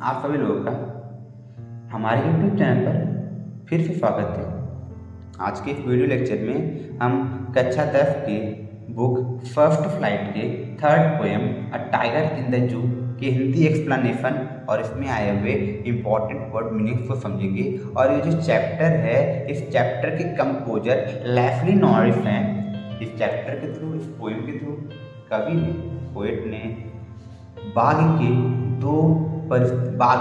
आप सभी लोगों का हमारे YouTube चैनल पर फिर से स्वागत है। आज के इस वीडियो लेक्चर में हम कक्षा 10 के बुक फर्स्ट फ्लाइट के third poem a tiger in the zoo के हिंदी एक्सप्लेनेशन और इसमें आए हुए इम्पॉर्टेंट वर्ड मीनिंग्स को समझेंगे। और ये जो चैप्टर है, इस चैप्टर के कंपोजर लेस्ली नॉरिस हैं। इस चैप्टर के थ्रू, इस पोएम के थ्रू कवि ने, पोएट ने बाघ के जो बाघ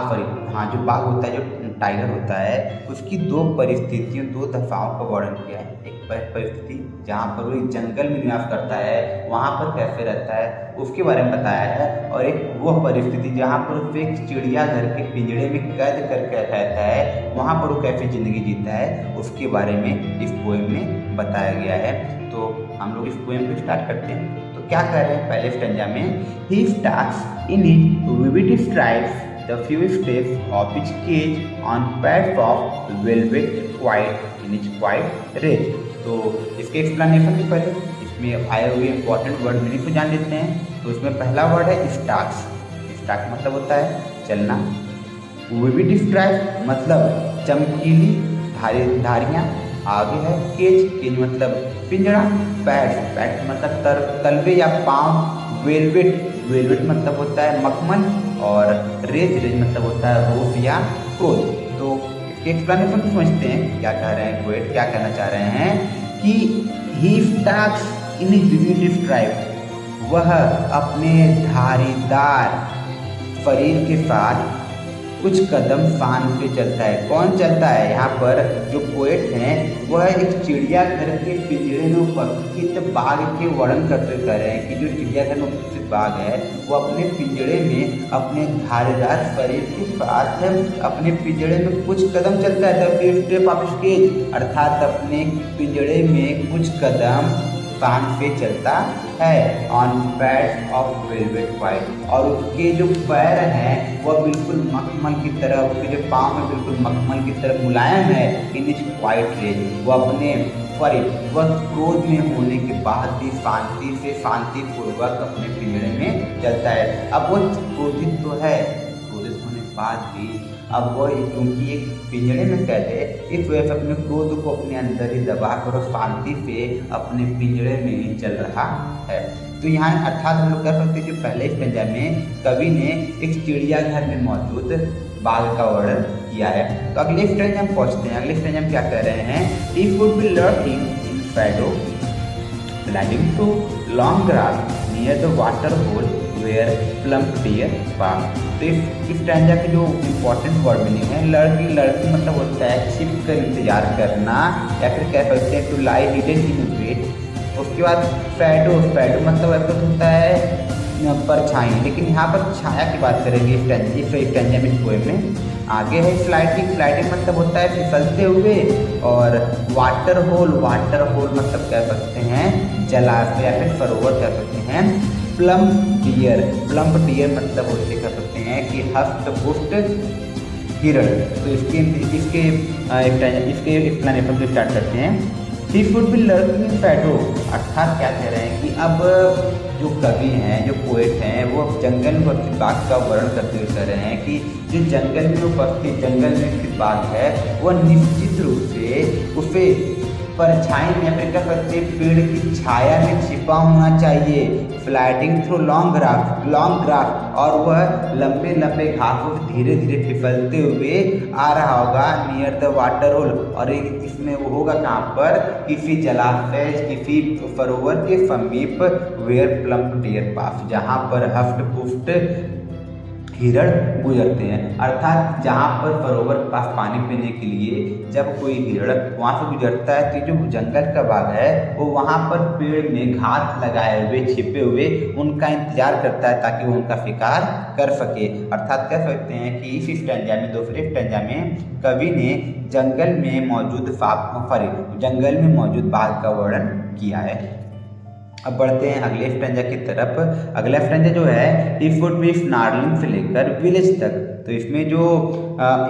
होता है, जो टाइगर होता है, उसकी दो परिस्थितियों, दो दशाओं का वर्णन किया है। एक परिस्थिति जहाँ पर वो एक जंगल में निवास करता है, वहाँ पर कैसे रहता है उसके बारे में बताया है। और एक वो परिस्थिति जहाँ पर वो एक चिड़ियाघर के पिंजड़े में कैद करके रहता है, वहाँ पर वो कैसे ज़िंदगी जीता है, उसके बारे में इस पोएम में बताया गया है। तो हम लोग इस पोएम को स्टार्ट करते हैं। तो क्या कर रहे हैं पहले स्टैंजा में, he starts in it vivid stripes the few steps of his cage on pads of velvet white in its white range। तो इसके एक्सप्लेनेशन से पहले इसमें आए हुए इंपॉर्टेंट वर्ड मीनिंग को जान लेते हैं। तो इसमें पहला वर्ड है स्टार्क्स। स्टार्क मतलब होता है चलना। विविड स्ट्राइप मतलब चमकीली धारियाँ। आगे है केज, केज मतलब पिंजरा। पैड्स मतलब तलवे या पाँव। वेलवेट, वेलवेट मतलब होता है मखमल। और रेज, रेज मतलब होता है रोस या क्रोध। तो इसके एक्सप्लेनेशन को समझते हैं, क्या कह रहे हैं पोएट, क्या कहना चाह रहे हैं कि he starts in vivid stripe, वह अपने धारीदार शरीर के साथ कुछ कदम शान पे चलता है। कौन चलता है? यहाँ पर जो पोएट हैं वह एक चिड़ियाघर के पिंजरे में उपस्थित बाघ के वर्णन करते कर रहे हैं कि जो चिड़ियाघर में उपस्थित बाघ है वो अपने पिंजरे में अपने धारीदार शरीर के साथ अपने पिंजरे में कुछ कदम चलता है। The few step of sketch, अर्थात अपने पिंजरे में कुछ कदम कान पे चलता है। On pads of velvet white, और उसके जो पैर हैं वह बिल्कुल मखमल की तरह, उसके जो पाँव में बिल्कुल मखमल की तरह मुलायम है। इन इज वाइट रेज, वह अपने वह क्रोध में होने के बाद भी शांतिपूर्वक अपने पिंजरे में चलता है। अब वो क्रोधित तो है, क्रोधित होने के बाद भी अब वो क्योंकि एक पिंजरे में कैद है, इस वजह से अपने क्रोध को अपने अंदर ही दबा कर शांति से अपने पिंजरे में ही चल रहा है। तो यहाँ अर्थात हम लोग कह सकते हैं कि पहले स्टैंजा में कवि ने एक चिड़ियाघर में मौजूद बाघ का वर्णन किया है। तो अगले स्टैंजा में पहुँचते हैं। अगले स्टैंजा में क्या कह रहे हैं, he would be lurking in Shadow gliding through long grass near the water hole where plump deer pass। तो इस स्टैंजा के जो इम्पोर्टेंट वर्ड मीनिंग है, लड़की, लड़की मतलब होता है छिप कर इंतजार करना, या फिर कह सकते हैं to lie hidden in wait. उसके बाद शैडो, शैडो मतलब ऐसा होता है परछाई, लेकिन यहाँ पर छाया की बात करेंगे इस स्टैंजा में, पोएम में। आगे है स्लाइडिंग, स्लाइडिंग मतलब होता है फिसलते हुए। और वाटर होल, वाटर होल मतलब कह सकते हैं जलाशय या फिर सरोवर कह सकते हैं। प्लम्प डियर, प्लम्प डियर मतलब होते कह सकते हैं कि हस्त पुष्ट हिरण। तो इसके एक्सप्लेनेशन को स्टार्ट करते हैं। He would be lurking in Shadow, अर्थात क्या कह रहे हैं कि अब जो कवि हैं, जो पोएट हैं, वो जंगल में उपस्थित बाघ का वर्णन करते हुए कह रहे हैं कि जो जंगल में स्थित बाघ है वह निश्चित रूप से उसे परछाई में, या फिर कह सकते हैं पेड़ की छाया में छिपा होना चाहिए। फ्लाइटिंग थ्रू लॉन्ग ग्रास, और वह लंबे लंबे घासों से धीरे धीरे फिसलते हुए आ रहा होगा नियर द वाटर होल। और इसमें वो होगा कहाँ पर, किसी जलाशय, किसी सरोवर के समीप, वेयर प्लम्प डियर पास, जहाँ पर हष्ट पुष्ट हिरण गुजरते हैं। अर्थात जहाँ पर सरोवर के पास पानी पीने के लिए जब कोई हिरण वहाँ से गुजरता है तो जो जंगल का बाघ है वो वहाँ पर पेड़ में घास लगाए हुए, छिपे हुए उनका इंतजार करता है ताकि वो उनका शिकार कर सके। अर्थात कह सकते हैं कि इस स्टैंजा में, दूसरे स्टैंजा में कवि ने जंगल में मौजूद बाघ का वर्णन किया है। अब बढ़ते हैं अगले स्टैंजा की तरफ। अगला स्टैंजा जो है, इफ वुड बी स्नार्लिंग से लेकर विलेज तक। तो इसमें जो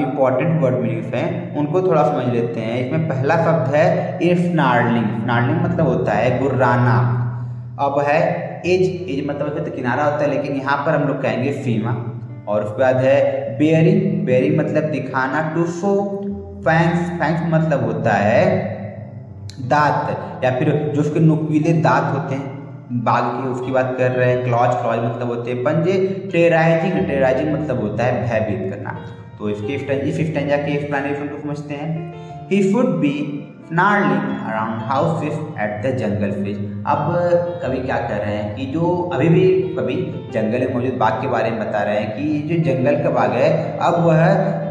इम्पॉर्टेंट वर्ड मीनिंग्स हैं उनको थोड़ा समझ लेते हैं। इसमें पहला शब्द है स्नार्लिंग। स्नार्लिंग मतलब होता है गुर्राना। अब है एज, एज मतलब तो किनारा होता है, लेकिन यहाँ पर हम लोग कहेंगे सीमा। और उसके बाद है बेयरिंग, बेयरिंग मतलब दिखाना, टू शो, फैंक्स, फैंक्स मतलब होता है दांत या फिर जो उसके नुकीले दांत होते हैं बाघ के, उसकी बात कर रहे हैं। क्लॉज, क्लॉज मतलब होते हैं पंजे। टेराइजिंग, टेराइजिंग मतलब होता है भयभीत करना। तो इसके इस स्टैंजा के एक्सप्लेनेशन को समझते हैं। He should be snarling around houses at the jungle fish। अब कवि क्या कर रहे हैं कि जो अभी भी कवि जंगल में मौजूद बाघ के बारे में बता रहे हैं कि जो जंगल का बाघ है अब वह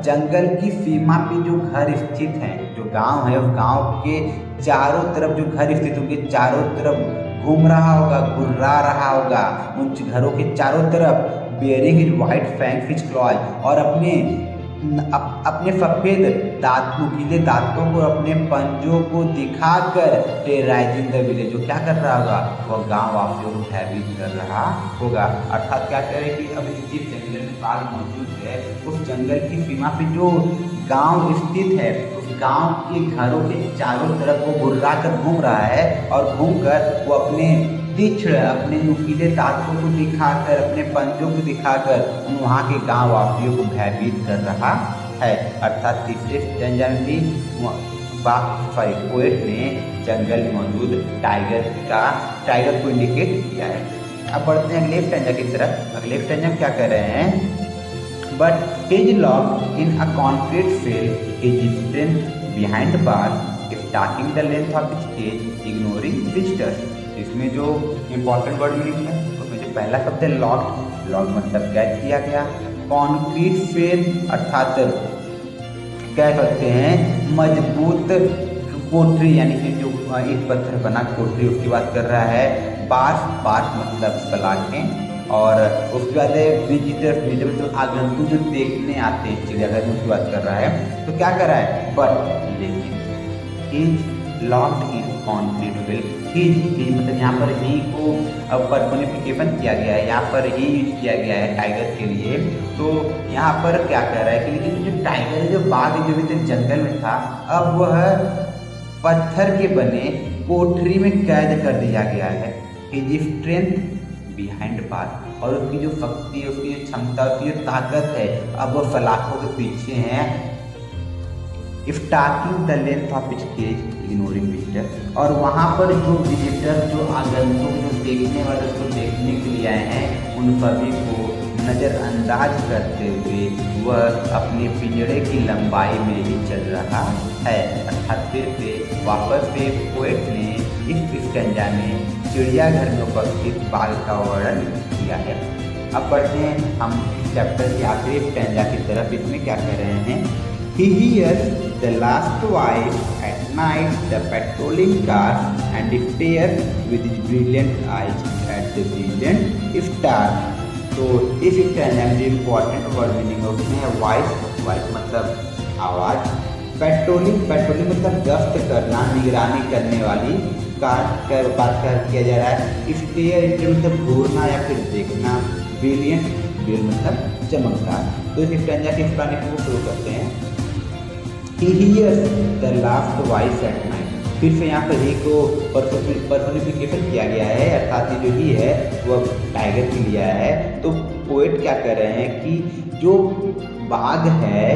जंगल की सीमा पे जो घर स्थित हैं, जो गांव है, उस गांव के चारों तरफ जो घर स्थित होंगे चारों तरफ घूम रहा होगा, गुर्रा रहा होगा उन घरों के चारों तरफ, bearing his white fang fish claws, और अपने सफेद दांत, नुकीले दांतों को, अपने पंजों को दिखाकर टेरराइजिंग द विलेज, जो क्या कर रहा होगा वह गांव वासियों को भयभीत कर रहा होगा। अर्थात क्या कह रहे हैं कि अभी जिस जंगल में बाघ मौजूद है उस जंगल की सीमा पे जो गांव स्थित है उस गांव के घरों के चारों तरफ वो गुर्रा कर घूम रहा है, और घूमकर वो अपने तीक्ष्ण, अपने नुकीले दांतों को दिखाकर, अपने पंजों को दिखाकर उन वहाँ के गांव वासियों को भयभीत कर रहा है। अर्थात तीसरे स्टैंजा में भी पोएट ने जंगल में मौजूद टाइगर को इंडिकेट किया है। अब बढ़ते हैं अगले स्टैंजा की तरफ। अगले स्टैंजा में क्या कर रहे हैं, but is locked in a concrete field, is strength behind bar, starting the length of its cage, ignoring visitors. इसमें जो इम्पोर्टेंट वर्ड मीनिंग है उसमें जो पहला शब्द है लॉक्ड, लॉक मतलब कैद किया गया। कॉन्क्रीट फील्ड अर्थात कह सकते हैं मजबूत कोठरी, यानी कि जो ईंट पत्थर बना कोठरी उसकी बात कर रहा है। बार्स, बार्स मतलब सलाखें, और उसके बाद है विजिटर्स, विजिटर मतलब आगंतुक जो देखने आते हैं चिड़ियाघर में उसकी बात कर रहा है। तो क्या कर रहा है, बट लेकिन is locked in concrete field, ही मतलब यहाँ पर ही को अब पर्सोनिफिकेशन किया गया है, यहाँ पर ही यूज किया गया है टाइगर के लिए। तो यहाँ पर क्या कह रहा है कि लेकिन जो टाइगर है, जो बाघ जो भी तक जंगल में था, अब वह पत्थर के बने कोठरी में कैद कर दिया गया है। हिज स्ट्रेंथ बिहाइंड बार, और उसकी जो शक्ति, उसकी जो क्षमता, उसकी जो ताकत है अब वो सलाखों के पीछे हैं। Starting the length of its cage, ignoring visitor, और वहाँ पर जो विजिटर, जो आगंतुक, जो देखने वाले उसको देखने के लिए आए हैं उन सभी को नज़रअंदाज करते हुए वह अपने पिंजड़े की लंबाई में ही चल रहा है। अर्थात फिर से वापस से पोएट ने इस स्टैंजा में चिड़ियाघर में उपस्थित बाघ का वर्णन किया है। अब बढ़ते हैं हम चैप्टर के आखिरी स्टैंजा की तरफ। इसमें क्या कह रहे हैं, he hears the last voice at night, the patrolling cars, and stares with his brilliant eyes at the brilliant star। तो इस स्टैंजा में जो इम्पोर्टेंट वर्ड मीनिंग है उसमें है वॉइस, वॉइस मतलब आवाज़। पेट्रोलिंग, पेट्रोलिंग मतलब गश्त करना, निगरानी करने वाली कार का बात किया जा रहा है। स्टेयर मतलब घूरना या फिर देखना। ब्रिलियंट, ब्रिलियंट मतलब चमकदार। तो इस स्टैंजा के एक्सप्लेनेशन को शुरू करते हैं। He hears the last voice at night। फिर से यहाँ पर ही को पर्सोनिफिकेशन किया गया है, अर्थात ये जो ही है वह टाइगर के लिए है। तो पोएट क्या कर रहे हैं कि जो बाघ है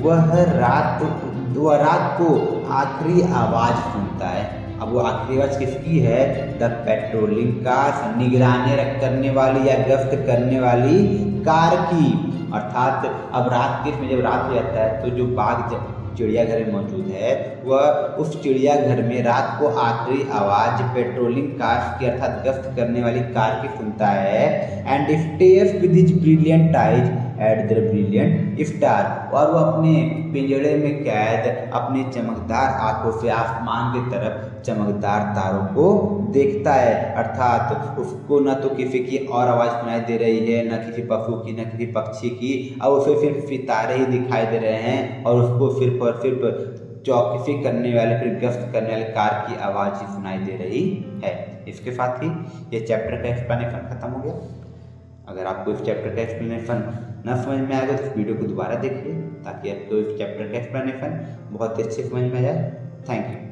वह रात को आखिरी आवाज़ सुनता है। अब वो आखिरी आवाज़ किसकी है, द पेट्रोलिंग कार, निगरानी करने वाली या गश्त करने वाली कार की। अर्थात अब रात के जब रात हो जाता है तो जो बाघ चिड़ियाघर में मौजूद है वह उस चिड़ियाघर में रात को आखिरी आवाज़ पेट्रोलिंग कार की अर्थात गश्त करने वाली कार की सुनता है। And stairs with his brilliant eyes at the brilliant star, और वो अपने पिंजड़े में कैद अपने चमकदार आंखों से आसमान की तरफ चमकदार तारों को देखता है। अर्थात उसको न तो किसी की और आवाज़ सुनाई दे रही है, न किसी पशु की, न किसी पक्षी की, अब उसे सिर्फ सितारे ही दिखाई दे रहे हैं, और उसको सिर्फ और सिर्फ चौकसी करने वाले, फिर गश्त करने वाले कार की आवाज़ ही सुनाई दे रही है। इसके साथ ही ये चैप्टर का एक्सप्लेनेशन खत्म हो गया। अगर आपको इस चैप्टर का एक्सप्लेनेशन न समझ में आएगा तो इस वीडियो को दोबारा देखिए ताकि आपको इस चैप्टर का एक्सप्लेनेशन बहुत अच्छे समझ में आ जाए। Thank you.